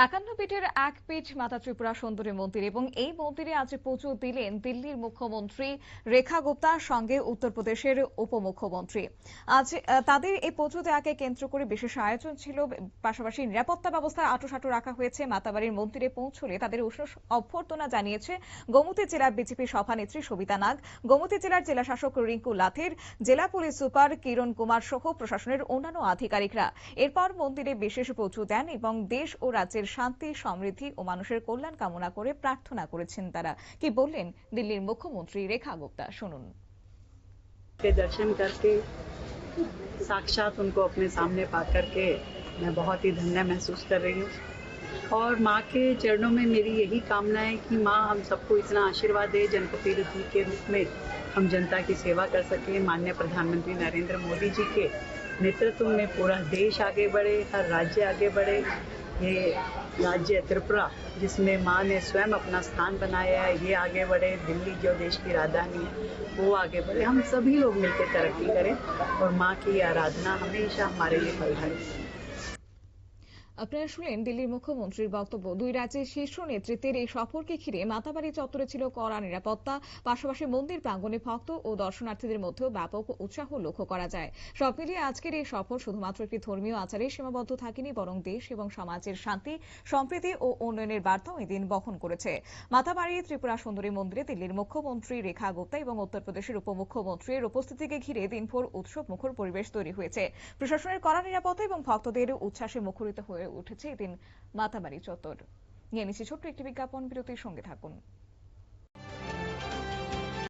একান্ন পীঠের এক পীঠ মাতা ত্রিপুরা সুন্দরী মন্দির এবং এই মন্দিরে আজ পুজো দিলেন দিল্লির মুখ্যমন্ত্রী রেখা গুপ্তার সঙ্গে উত্তরপ্রদেশের উপমুখ্যমন্ত্রী। আজ তাদের এই পুজো দেওয়াকে কেন্দ্র করে বিশেষ আয়োজন ছিল, পাশাপাশি নিরাপত্তা ব্যবস্থায় আঁটুসাঁটু রাখা হয়েছে। মাতাবাড়ির মন্দিরে পৌঁছলে তাদের উষ্ণ অভ্যর্থনা জানিয়েছে গোমতী জেলা বিজেপি সভানেত্রী সবিতা নাগ, গোমতী জেলার জেলাশাসক রিঙ্কু লাথের, জেলা পুলিশ সুপার কিরণ কুমার সহ প্রশাসনের অন্যান্য আধিকারিকরা। এরপর মন্দিরে বিশেষ পুজো দেন এবং দেশ ও রাজ্যের শান্তি, সমৃদ্ধি ও মানুষের কল্যাণ কামনা করে প্রার্থনা করেছেন তারা। কি বললেন দিল্লির মুখ্যমন্ত্রী রেখা গুপ্তা, শুনুন। के दर्शन करके साक्षात उनको अपने सामने पा करके मैं बहुत ही धन्य महसूस कर रही हूँ और माँ के चरणों में मेरी यही कामना है कि माँ हम सबको इतना आशीर्वाद दे, जनप्रतिनिधि के रूप में हम जनता की सेवा कर सके। माननीय प्रधानमंत्री नरेंद्र मोदी जी के नेतृत्व में पूरा देश आगे बढ़े, हर राज्य आगे बढ़े। ये राज्य त्रिपुरा जिसमें माँ ने स्वयं अपना स्थान बनाया है, ये आगे बढ़े। दिल्ली जो देश की राजधानी है वो आगे बढ़े। हम सभी लोग मिलकर तरक्की करें और माँ की आराधना हमेशा हमारे लिए फलदायी। আপনারা শুনলেন দিল্লির মুখ্যমন্ত্রীর বক্তব্য। দুই রাজ্যের শীর্ষ নেতৃত্বের এই সফরকে ঘিরে মাতাবাড়ি চত্বরে ছিল কড়া নিরাপত্তা, পাশাপাশি মন্দির প্রাঙ্গণে ভক্ত ও দর্শনার্থীদের মধ্যেও ব্যাপক উৎসাহ লক্ষ্য করা যায়। সব মিলিয়ে আজকের এই সফর শুধুমাত্র একটি ধর্মীয় আচারে সীমাবদ্ধ থাকেনি, বরং দেশ এবং সমাজের শান্তি, সম্প্রীতি ও উন্নয়নের বার্তাও এদিন বহন করেছে। মাতাবাড়ি ত্রিপুরা সুন্দরী মন্দিরে দিল্লির মুখ্যমন্ত্রী রেখা গুপ্তা এবং উত্তরপ্রদেশের উপমুখ্যমন্ত্রীর উপস্থিতিকে ঘিরে দিনভর উৎসব মুখর পরিবেশ তৈরি হয়েছে। প্রশাসনের কড়া নিরাপত্তা এবং ভক্তদের উচ্ছ্বাসে মুখরিত হয়ে উঠেছে এদিন মাতাবাড়ি চত্বর। নিয়ে নিচ্ছি ছোট্ট একটি বিজ্ঞাপন বিরতির, সঙ্গে থাকুন।